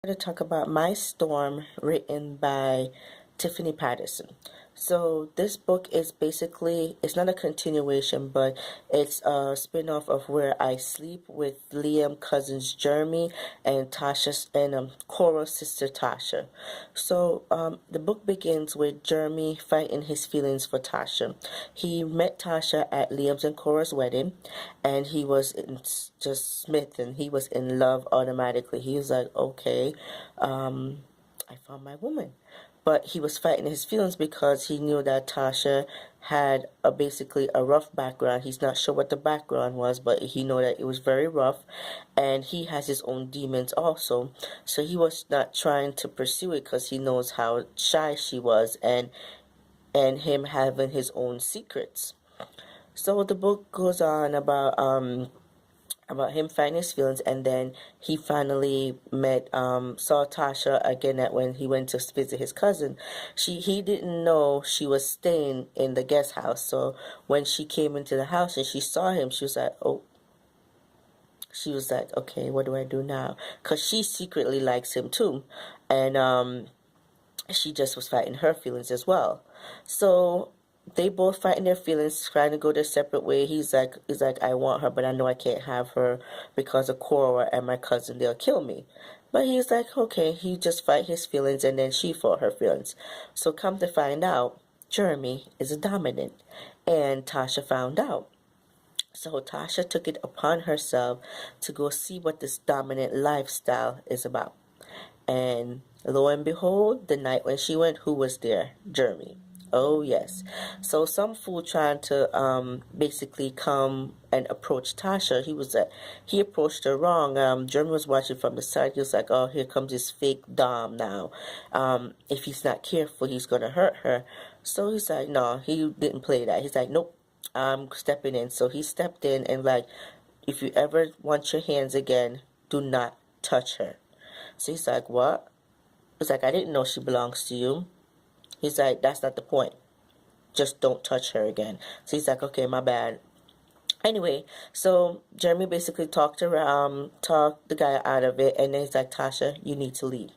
To talk about My Storm, written by Tiffany Patterson. So this book is basically, it's not a continuation, but it's a spin-off of Where I Sleep with Liam cousins Jeremy and Tasha's and Cora's sister Tasha. So the book begins with Jeremy fighting his feelings for Tasha. He met Tasha at Liam's and Cora's wedding, and he was just smitten. He was in love automatically. He was like, okay, I found my woman. But he was fighting his feelings because he knew that Tasha had basically a rough background. He's not sure what the background was, but he knew that it was very rough, and he has his own demons also. So he was not trying to pursue it because he knows how shy she was, and him having his own secrets. So the book goes on about him finding his feelings, and then he finally saw Tasha again at when he went to visit his cousin. He didn't know she was staying in the guest house, so when she came into the house and she saw him, she was like, okay, what do I do now? Because she secretly likes him too, and she just was fighting her feelings as well. So they both fighting their feelings, trying to go their separate way. He's like, I want her, but I know I can't have her because of Cora and my cousin. They'll kill me. But he's like, okay, he just fight his feelings, and then she fought her feelings. So come to find out, Jeremy is a dominant, and Tasha found out. So Tasha took it upon herself to go see what this dominant lifestyle is about. And lo and behold, the night when she went, who was there? Jeremy. Oh yes. So some fool trying to basically come and approach Tasha. He approached her wrong. Jeremy was watching from the side. He was like, oh, here comes this fake Dom now. If he's not careful, he's gonna hurt her. So he's like, no, he didn't play that. He's like, nope, I'm stepping in. So he stepped in and like, if you ever want your hands again, do not touch her. So he's like, what? He's like, I didn't know she belongs to you. He's like, that's not the point. Just don't touch her again. So he's like, okay, my bad. Anyway, so Jeremy basically talked the guy out of it, and then he's like, Tasha, you need to leave.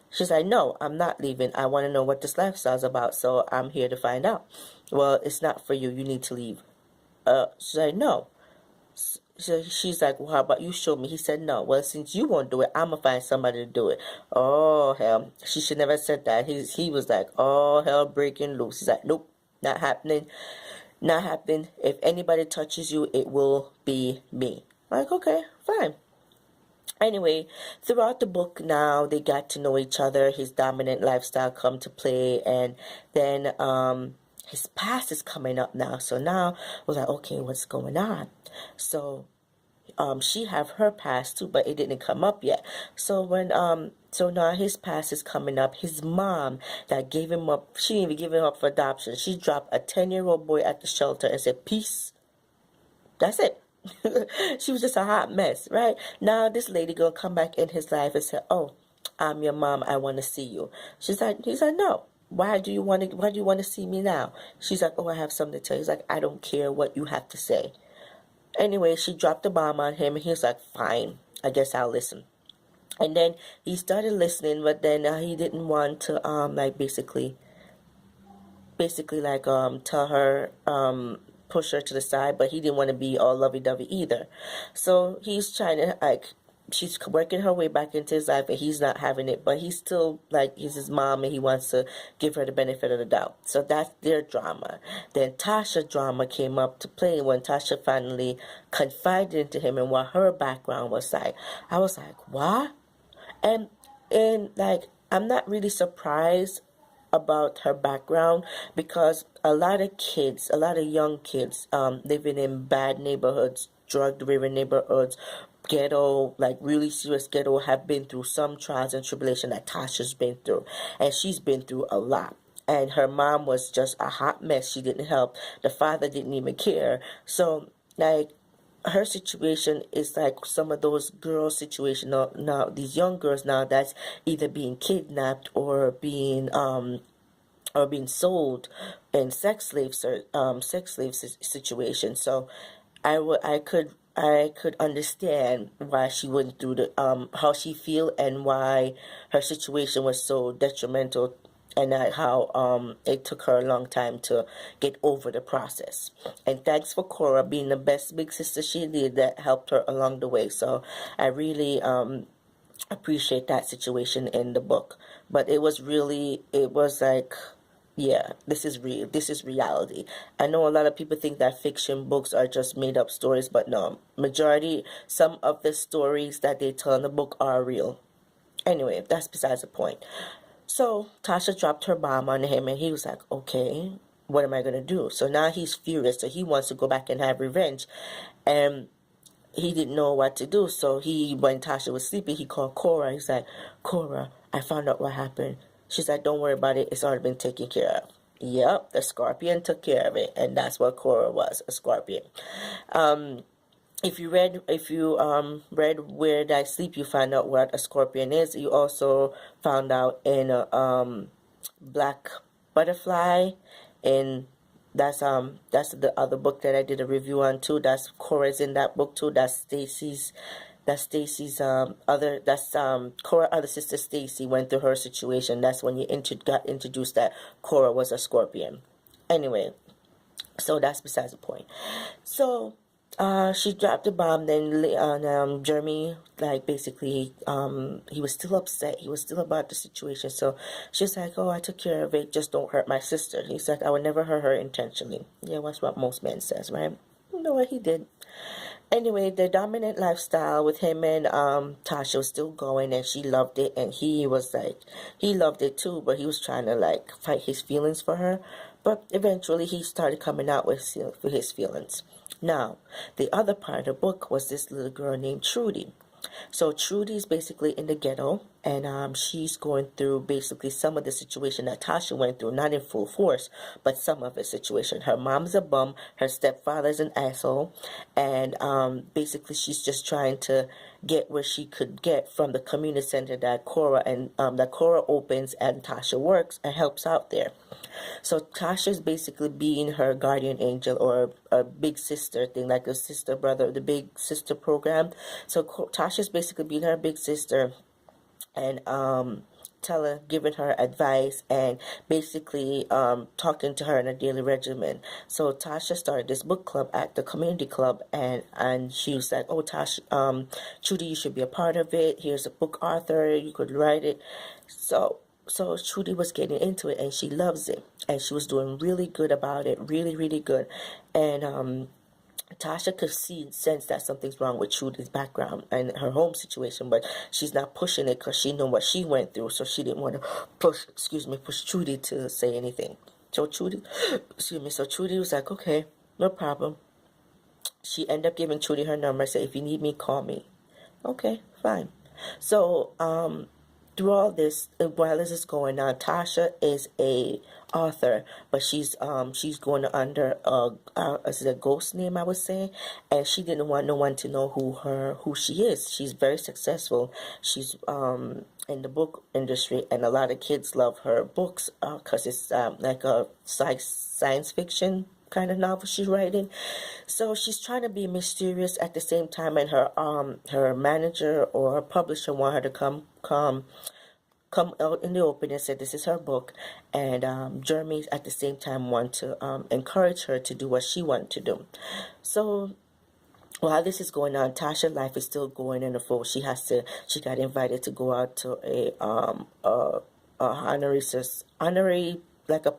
She's like, no, I'm not leaving. I want to know what this lifestyle's about, so I'm here to find out. Well, it's not for you. You need to leave. She's like, no. So she's like, well, how about you show me? He said, no. Well, since you won't do it, I'm going to find somebody to do it. Oh, hell. She should never have said that. He was like, oh, hell breaking loose. He's like, nope, not happening. Not happening. If anybody touches you, it will be me. Like, okay, fine. Anyway, throughout the book now, they got to know each other. His dominant lifestyle come to play. And then his past is coming up now. So now we're like, okay, what's going on? So she have her past too, but it didn't come up yet. So so now his past is coming up. His mom that gave him up, she didn't even give him up for adoption. She dropped a 10-year-old boy at the shelter and said, peace. That's it. She was just a hot mess, right? Now this lady gonna come back in his life and say, oh, I'm your mom, I want to see you. He's like, no. Why do you want to see me now? She's like, oh, I have something to tell you. He's like, I don't care what you have to say. Anyway, she dropped the bomb on him, and he was like, fine, I guess I'll listen. And then he started listening, but then he didn't want to, like, basically, like, tell her, push her to the side, but he didn't want to be all lovey-dovey either. So he's trying to, like, she's working her way back into his life, and he's not having it, but he's still like, he's his mom, and he wants to give her the benefit of the doubt. So that's their drama. Then Tasha drama came up to play when Tasha finally confided into him and what her background was like. I was like, what? And like, I'm not really surprised about her background because a lot of kids, a lot of young kids, living in bad neighborhoods, drug-driven neighborhoods, ghetto, like really serious ghetto, have been through some trials and tribulation that Tasha's been through, and she's been through a lot. And her mom was just a hot mess. She didn't help. The father didn't even care. So like, her situation is like some of those girls' situation now, these young girls now that's either being kidnapped or being sold in sex slave situation. So I I could understand why she went through the how she feel and why her situation was so detrimental, and how it took her a long time to get over the process. And thanks for Cora being the best big sister she did that helped her along the way. So I really appreciate that situation in the book. But it was like, yeah, this is real. This is reality. I know a lot of people think that fiction books are just made up stories, but no. Some of the stories that they tell in the book are real. Anyway, that's besides the point. So Tasha dropped her bomb on him, and he was like, okay, what am I going to do? So now he's furious. So he wants to go back and have revenge. And he didn't know what to do. So when Tasha was sleeping, he called Cora. He's like, Cora, I found out what happened. She's like, don't worry about it. It's already been taken care of. Yep, the scorpion took care of it. And that's what Cora was, a scorpion. If you read Where Did I Sleep, you find out what a scorpion is. You also found out in Black Butterfly, and that's the other book that I did a review on too. That's Cora's in that book too. Stacy's Cora other sister Stacy went through her situation. That's when you got introduced that Cora was a scorpion. Anyway, so that's besides the point. So she dropped the bomb. Then Jeremy, like, basically, he was still upset. He was still about the situation. So she's like, oh, I took care of it. Just don't hurt my sister. He's like, I would never hurt her intentionally. Yeah, that's what most men says, right? You know what he did. Anyway, the dominant lifestyle with him and Tasha was still going, and she loved it, and he was like, he loved it too, but he was trying to like fight his feelings for her. But eventually he started coming out with his feelings. Now, the other part of the book was this little girl named Trudy. So Trudy's basically in the ghetto, and she's going through basically some of the situation that Tasha went through, not in full force, but some of the situation. Her mom's a bum, her stepfather's an asshole, and basically she's just trying to get where she could get from the community center that Cora opens and Tasha works and helps out there. So Tasha's basically being her guardian angel, or a big sister thing, like a sister brother, the big sister program. So Tasha's basically being her big sister, and giving her advice, and basically talking to her in a daily regimen. So Tasha started this book club at the community club, and she was like, oh, Tasha, Trudy, you should be a part of it. Here's a book author, you could write it. So Trudy was getting into it, and she loves it, and she was doing really good about it, really, really good. And Tasha could sense that something's wrong with Trudy's background and her home situation, but she's not pushing it because she knew what she went through, so she didn't want to push Trudy to say anything. So Trudy was like, okay, no problem. She ended up giving Trudy her number, said, if you need me, call me. Okay, fine. So, through all this, while this is going on, Tasha is a author, but she's going under a ghost name, I would say, and she didn't want no one to know who she is. She's very successful. She's in the book industry, and a lot of kids love her books because it's like a science fiction kind of novel she's writing. So she's trying to be mysterious at the same time, and her manager or her publisher want her to come out in the open and said this is her book, and Jeremy at the same time want to encourage her to do what she wanted to do. So while this is going on, Tasha's life is still going in the full. She got invited to go out to a honorary like a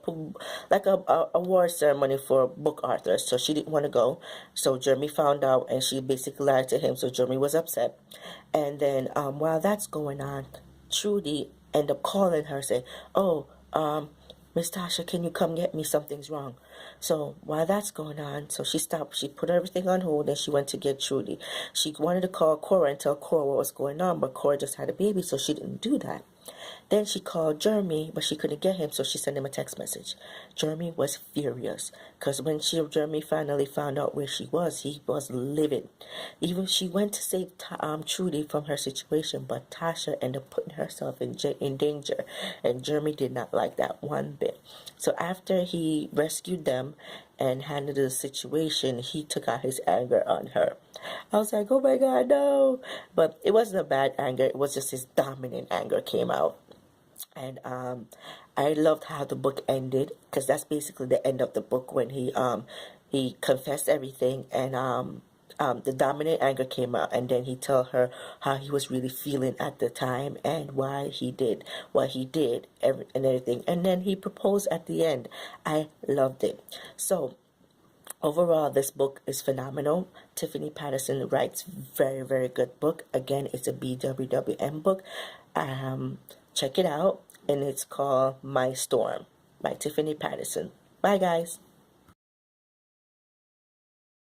award ceremony for book authors. So she didn't want to go. So Jeremy found out, and she basically lied to him. So Jeremy was upset. And then while that's going on, Trudy ended up calling her, saying, "Oh, Miss Tasha, can you come get me? Something's wrong." So while that's going on, so she stopped. She put everything on hold, and she went to get Trudy. She wanted to call Cora and tell Cora what was going on, but Cora just had a baby, so she didn't do that. Then she called Jeremy, but she couldn't get him, so she sent him a text message. Jeremy was furious because when Jeremy finally found out where she was, he was livid. Even she went to save Trudy from her situation, but Tasha ended up putting herself in danger, and Jeremy did not like that one bit. So after he rescued them and handled the situation, he took out his anger on her. I was like, oh my God, no. But it wasn't a bad anger. It was just his dominant anger came out. And I loved how the book ended, because that's basically the end of the book, when he confessed everything, and the dominant anger came out, and then he told her how he was really feeling at the time and why he did what he did, and everything. And then he proposed at the end. I loved it. So overall, this book is phenomenal. Tiffany Patterson writes very, very good book. Again, it's a BWWM book. Check it out, and it's called My Storm by Tiffany Patterson. Bye, guys.